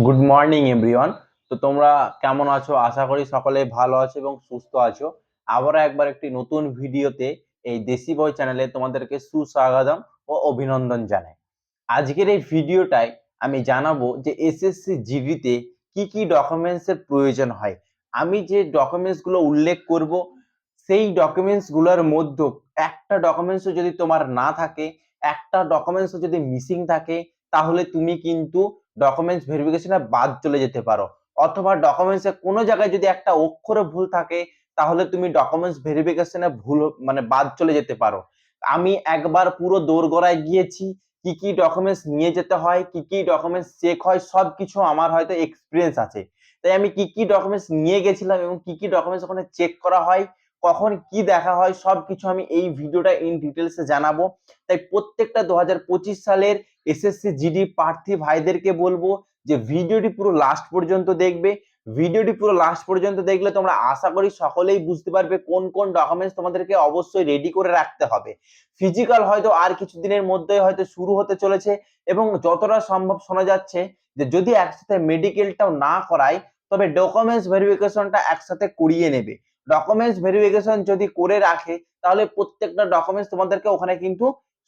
Good morning everyone. তো তোমরা কেমন আছো? আশা করি সকলে ভালো আছো এবং সুস্থ আছো। আবারও একবার একটি নতুন ভিডিওতে এই দেশি বয় চ্যানেলে তোমাদেরকে সুস্বাগতম ও অভিনন্দন জানাই। আজকের এই ভিডিওটায় আমি জানাবো যে এসএসসি জিডিতে কি কি ডকুমেন্টস এর প্রয়োজন হয়। আমি যে ডকুমেন্টস গুলো উল্লেখ করব সেই ডকুমেন্টস গুলোর মধ্যে একটা ডকুমেন্টসও যদি তোমার না থাকে, একটা ডকুমেন্টসও যদি মিসিং থাকে, তাহলে তুমি কিন্তু ডকুমেন্টস ভেরিফিকেশনে বাদ চলে যেতে পারো। অথবা ডকুমেন্টসে কোনো জায়গায় যদি একটা অক্ষরে ভুল থাকে, তাহলে তুমি ডকুমেন্টস ভেরিফিকেশনে ভুল মানে বাদ চলে যেতে পারো। আমি একবার পুরো দোরগোড়ায় গিয়েছি, কি কি ডকুমেন্টস নিয়ে যেতে হয়, কি কি ডকুমেন্টস চেক হয়, সবকিছু আমার হয়তো এক্সপিরিয়েন্স আছে। তাই আমি কি কি ডকুমেন্টস নিয়ে গেছিলাম এবং কি কি ডকুমেন্টস ওখানে চেক করা হয়, কখন কি দেখা হয়, সবকিছু আমি এই ভিডিওটা ইন ডিটেলসে জানাবো। তাই প্রত্যেকটা 2025 সালের এসএসসি জিডি প্রার্থী ভাইদেরকে বলবো যে ভিডিওটি পুরো লাস্ট পর্যন্ত দেখবে। ভিডিওটি পুরো লাস্ট পর্যন্ত দেখলে তোমরা আশা করি সকলেই বুঝতে পারবে কোন কোন ডকুমেন্টস তোমাদেরকে অবশ্যই রেডি করে রাখতে হবে। ফিজিক্যাল হয়তো আর কিছুদিনের মধ্যেই হয়তো শুরু হতে চলেছে এবং যতটা সম্ভব শোনা যাচ্ছে যে যদি একসাথে মেডিকেলটাও না করায়, তবে ডকুমেন্টস ভেরিফিকেশনটা একসাথে করিয়ে নেবে। ডকুমেন্টস ভেরিফিকেশন যদি করে রাখে, তাহলে প্রত্যেকটা ডকুমেন্টস তোমাদেরকে ওখানে কিন্তু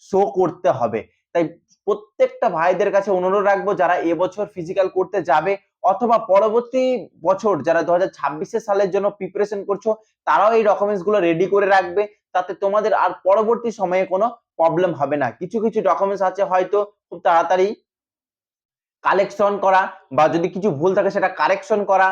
শো করতে হবে। তাই প্রত্যেকটা ভাইদের কাছে অনুরোধ রাখবো, যারা এবছর ফিজিক্যাল করতে যাবে অথবা পরবর্তী বছর যারা 2026 সালের জন্য প্রিপারেশন করছো, তারাও এই ডকুমেন্টস গুলো রেডি করে রাখবে, তাতে তোমাদের আর পরবর্তী সময়ে কোনো প্রবলেম হবে না। কিছু কিছু ডকুমেন্টস আছে হয়তো খুব তাড়াতাড়ি কালেকশন করা, বা যদি কিছু ভুল থাকে সেটা কারেকশন করা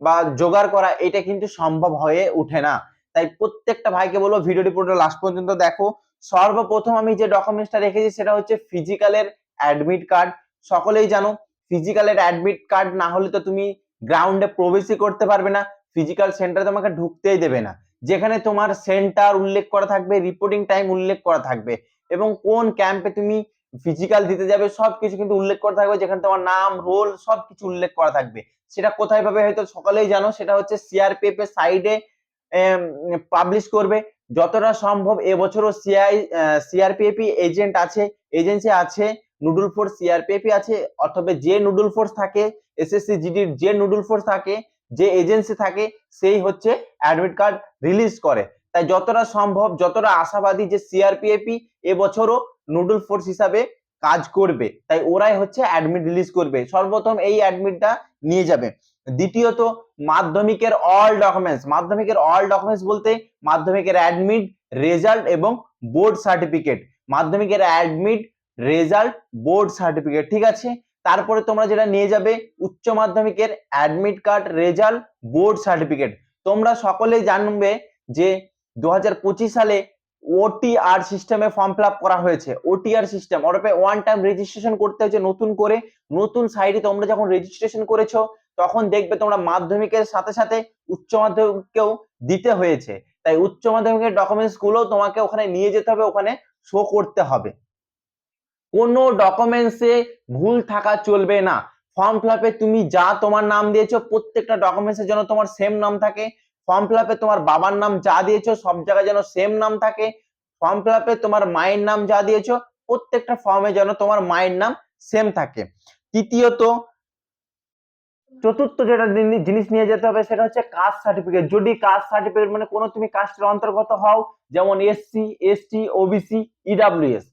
বা জোগাড় করা, এটা কিন্তু সম্ভব হয়ে ওঠে না। তাই প্রত্যেকটা ভাইকে বলবো ভিডিওটি পুরো লাস্ট পর্যন্ত দেখো। সর্বপ্রথম আমি যে ডকুমেন্টসটা রেখেছি সেটা হচ্ছে ফিজিক্যালের অ্যাডমিট কার্ড। সকলেই জানো ফিজিক্যালের অ্যাডমিট কার্ড না হলে তো তুমি গ্রাউন্ডে প্রবেশই করতে পারবে না, ফিজিক্যাল সেন্টারে তোমাকে ঢুকতেই দেবে না। যেখানে তোমার সেন্টার উল্লেখ করা থাকবে, রিপোর্টিং টাইম উল্লেখ করা থাকবে এবং কোন ক্যাম্পে তুমি ফিজিক্যাল দিতে যাবে সবকিছু কিন্তু উল্লেখ করা থাকবে, যেখানে তোমার নাম, রোল সবকিছু উল্লেখ করা থাকবে। সেটা কোথায় পাবে হয়তো সকলেই জানো, সেটা হচ্ছে সিআরপিএফ এর সাইডে পাবলিশ করবে। যতটা সম্ভব এবছরও সিআরপিএফ এজেন্ট আছে, এজেন্সি আছে, নুডল ফোর্স সিআরপিএফ আছে, অথবা যে নুডল ফোর্স থাকে এসএসসি জিডির, যে নুডল ফোর্স থাকে, যে এজেন্সি থাকে, সেই হচ্ছে অ্যাডমিট কার্ড রিলিজ করে। তাই যতটা সম্ভব, যতটা আশাবাদী যে সিআরপিএফ এবছরও নুডল ফোর্স হিসাবে কাজ করবে, তাই ওরাই হচ্ছে অ্যাডমিট রিলিজ করবে। সর্বপ্রথম এই অ্যাডমিটটা নিয়ে যাবে। দ্বিতীয়ত মাধ্যমিকের অল ডকুমেন্টস, মাধ্যমিকের অল ডকুমেন্টস বলতে মাধ্যমিকের অ্যাডমিট, রেজাল্ট এবং বোর্ড সার্টিফিকেট। মাধ্যমিকের অ্যাডমিট, রেজাল্ট, বোর্ড সার্টিফিকেট, ঠিক আছে। তারপরে তোমরা যেটা নিয়ে যাবে উচ্চ মাধ্যমিকের admit card, result, board certificate. তোমরা সকলেই জানবে যে 2025 সালে ওটিআর সিস্টেমে ফর্ম ফিল আপ করা হয়েছে। ওটিআর সিস্টেম অর্থাৎ ওয়ান টাইম রেজিস্ট্রেশন করতে হয়েছে নতুন করে। নতুন সাইটে তোমরা যখন রেজিস্ট্রেশন করেছো, তখন দেখবে তোমরা মাধ্যমিকের সাথে সাথে উচ্চ মাধ্যমিককেও দিতে হয়েছে। তাই উচ্চ মাধ্যমিকের ডকুমেন্টস গুলো তোমাকে ওখানে নিয়ে যেতে হবে, ওখানে শো করতে হবে। কোনো ডকুমেন্টসে ভুল থাকা চলবে না। ফর্ম ফিল আপে তুমি যা তোমার নাম দিয়েছো প্রত্যেকটা ডকুমেন্টসের জন্য তোমার সেম নাম থাকে। ফর্ম ফিল আপে তোমার বাবার নাম যা দিয়েছো সব জায়গায় যেন সেম নাম থাকে। ফর্ম ফিল আপে তোমার মায়ের নাম যা দিয়েছো প্রত্যেকটা ফর্মে যেন তোমার মায়ের নাম সেম থাকে। তৃতীয়ত, চতুর্থ যেটা জিনিস নিয়ে যেতে হবে সেটা হচ্ছে কাস্ট সার্টিফিকেট। যদি কাস্ট সার্টিফিকেট মানে কোনো তুমি কাস্টের অন্তর্গত হও, যেমন SC, ST, OBC, EWS.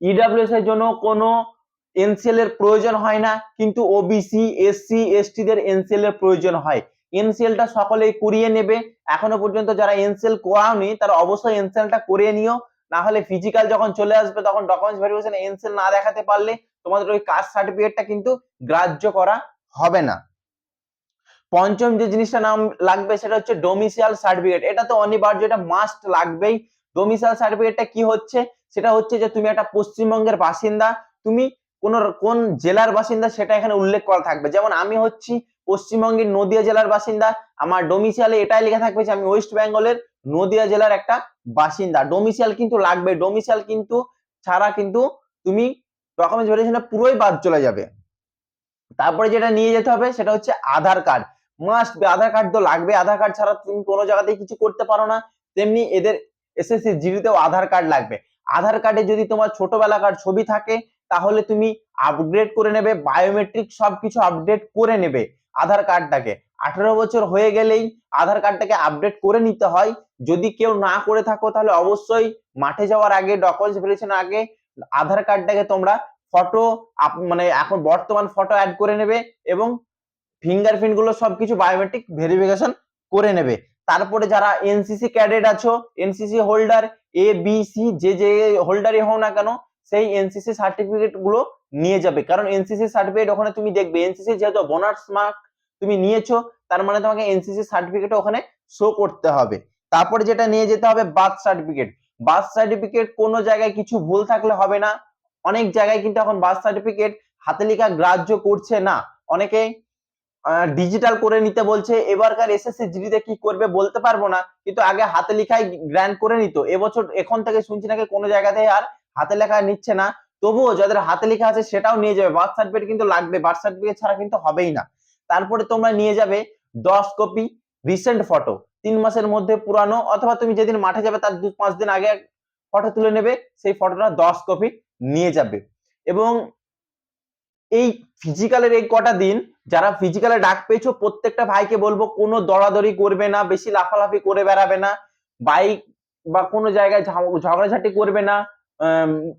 EWS এর জন্য কোনো এনসিএল এর প্রয়োজন হয় না, কিন্তু ওবিসি, এসসি, এসটি দের এনসিএল এর প্রয়োজন হয়। এনসিএলটা সকলেই করিয়ে নেবে। এখনো পর্যন্ত যারা এনসিএল করাওনি তারা অবশ্যই এনসিএলটা করিয়ে নিও, না হলে ফিজিক্যাল যখন চলে আসবে তখন ডকুমেন্টস ভেরিফিকেশন এনসিএল না দেখাতে পারলে তোমাদের ওই কাস্ট সার্টিফিকেটটা কিন্তু গ্রাহ্য করা হবে না। পঞ্চম যে জিনিসটা নাম লাগবে সেটা হচ্ছে ডোমিসাইল সার্টিফিকেট। এটা তো অনিবার্য, এটা মাস্ট লাগবেই। ডোমিসাইল সার্টিফিকেটটা কি হচ্ছে, সেটা হচ্ছে যে তুমি একটা পশ্চিমবঙ্গের বাসিন্দা, তুমি কোন জেলার বাসিন্দা সেটা এখানে উল্লেখ করা থাকবে। যেমন আমি হচ্ছি পশ্চিমবঙ্গের নদিয়া জেলার বাসিন্দা, আমার ডোমিসাইলে এটাই লেখা থাকবে যে আমি ওয়েস্ট বেঙ্গলের নদিয়া জেলার একটা বাসিন্দা। ডোমিসাইল কিন্তু লাগবে, ডোমিসাইল কিন্তু ছাড়া কিন্তু তুমি ডকুমেন্টস ভেরিফিকেশনে পুরোই বাদ চলে যাবে। তারপরে যেটা নিয়ে যেতে হবে সেটা হচ্ছে Aadhaar card. Must be, Aadhaar card তো লাগবে, আধার কার্ড ছাড়া তুমি কোনো জায়গাতেই কিছু করতে পারো না। তেমনি এদের এসএসসি জিডিতেও আধার কার্ড লাগবে। আধার কার্ডে যদি তোমার ছোটবেলাকার ছবি থাকে, তাহলে তুমি আপগ্রেড করে নেবে, বায়োমেট্রিক সবকিছু আপডেট করে নেবে আধার কার্ডটাকে। 18 বছর হয়ে গেলেই আধার কার্ডটাকে আপডেট করে নিতে হয়। যদি কেউ না করে থাকো তাহলে অবশ্যই মাঠে যাওয়ার আগে, ডকুমেন্টস ভেরিফিকেশনের আগে আধার কার্ডটাকে তোমরা ফটো মানে এখন বর্তমান ফটো অ্যাড করে নেবে এবং ফিঙ্গারপ্রিন্ট গুলো সবকিছু বায়োমেট্রিক ভেরিফিকেশন করে নেবে। তারপরে যারা এনসিসি ক্যাডেট আছো, NCC holder, A B C যে হোল্ডারই হও না কেন, সেই এনসিসি সার্টিফিকেট গুলো নিয়ে যাবে। কারণ এনসিসি সার্টিফিকেট ওখানে তুমি দেখবে, এনসিসি যেহেতু বোনাস মার্ক তুমি নিয়েছো, তার মানে তোমাকে এনসিসি সার্টিফিকেট ওখানে শো করতে হবে। তারপরে যেটা নিয়ে যেতে হবে বার্থ সার্টিফিকেট। বার্থ সার্টিফিকেট কোনো জায়গায় কিছু ভুল থাকলে হবে না। অনেক জায়গায় কিন্তু এখন বার্থ সার্টিফিকেট হাতে লেখা গ্রাহ্য করছে না, অনেকে ডিজিটাল করে নিতে বলছে। এবারকার এসএসসি জিডিতে কি করবে বলতে পারবো না, কিন্তু আগে হাতে লেখাই গ্র্যান্ড করে নিত। এবছর এখন থেকে শুনছি নাকি কোনো জায়গাতে আর হাতে লেখা নিচ্ছে না। তবুও যাদের হাতে লেখা আছে সেটাও নিয়ে যাবে, বার্থ সার্টিফিকেট কিন্তু লাগবে, বার্থ সার্টিফিকেট ছাড়া কিন্তু হবেই না। তারপরে তোমরা নিয়ে যাবে 10 কপি রিসেন্ট ফটো, 3 মাসের মধ্যে পুরানো, অথবা তুমি যেদিন মাঠে যাবে তার 2-5 দিন আগে ফটো তুলে নেবে, সেই ফটোটা 10 কপি নিয়ে যাবে। এবং এই ফিজিক্যালের এই কটা দিন যারা ফিজিক্যালে ডাক পেয়েছো, প্রত্যেকটা ভাইকে বলবো কোনো দরাদরি করবে না, বেশি লাফালাফি করে বেড়াবে না, বাইক বা কোনো জায়গায় ঝগড়াঝাটি করবে না,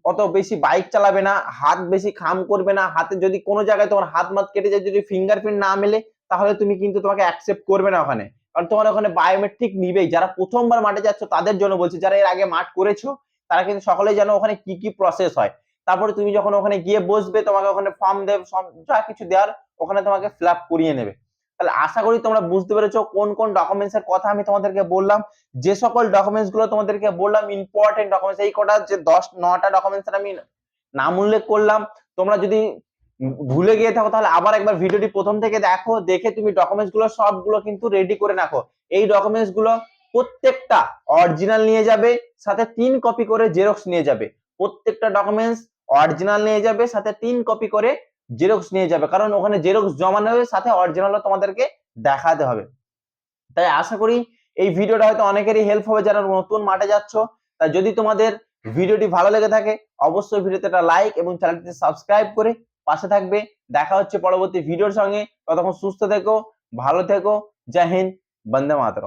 অত বেশি বাইক চালাবে না, হাত বেশি খাম করবে না। হাতে যদি কোনো জায়গায় তোমার হাত মাত কেটে যায়, যদি ফিঙ্গারপ্রিন্ট না মেলে, তাহলে তুমি কিন্তু তোমাকে অ্যাকসেপ্ট করবে না ওখানে, কারণ তোমার ওখানে বায়োমেট্রিক নিবেই। যারা প্রথমবার মাঠে যাচ্ছ তাদের জন্য বলছি, যারা এর আগে মাঠ করেছো তারা কিন্তু সকলেই জানো ওখানে কি কি প্রসেস হয়। তারপরে তুমি যখন ওখানে গিয়ে বসবে, তোমাকে ওখানে ফর্ম দেবে, যা কিছু দেওয়ার ওখানে তোমাকে ফিল আপ করিয়ে নেবে। তাহলে আশা করি তোমরা বুঝতে পেরেছো কোন কোন ডকুমেন্টস এর কথা আমি তোমাদেরকে বললাম। যে সকল ডকুমেন্টস গুলো তোমাদেরকে বললাম ইম্পর্টেন্ট ডকুমেন্টস, এই কটা যে 10-9টা ডকুমেন্টস আমি নাম উল্লেখ করলাম, তোমরা যদি ভুলে গিয়ে থাকো তাহলে আবার একবার ভিডিওটি প্রথম থেকে দেখো, দেখে তুমি ডকুমেন্টস গুলো সবগুলো কিন্তু রেডি করে রাখো। এই ডকুমেন্টস গুলো প্রত্যেকটা অরিজিনাল নিয়ে যাবে, সাথে 3 কপি করে জেরক্স নিয়ে যাবে। প্রত্যেকটা ডকুমেন্টস অরিজিনাল নিয়ে যাবে, সাথে 3 কপি করে জেরক্স নিয়ে যাবে, কারণ ওখানে জেরক্স জমানো হবে, সাথে অরিজিনালও তোমাদেরকে দেখাতে হবে। তাই আশা করি এই ভিডিওটা হয়তো অনেকেরই হেল্প হবে যারা নতুন মাঠে যাচ্ছ। তাই যদি তোমাদের ভিডিওটি ভালো লেগে থাকে অবশ্যই ভিডিওতে একটা লাইক এবং চ্যানেলটিতে সাবস্ক্রাইব করে পাশে থাকবে। দেখা হচ্ছে পরবর্তী ভিডিওর সঙ্গে, ততক্ষণ সুস্থ থেকো, ভালো থেকো, জয় হিন্দ, বন্দে মাতরম।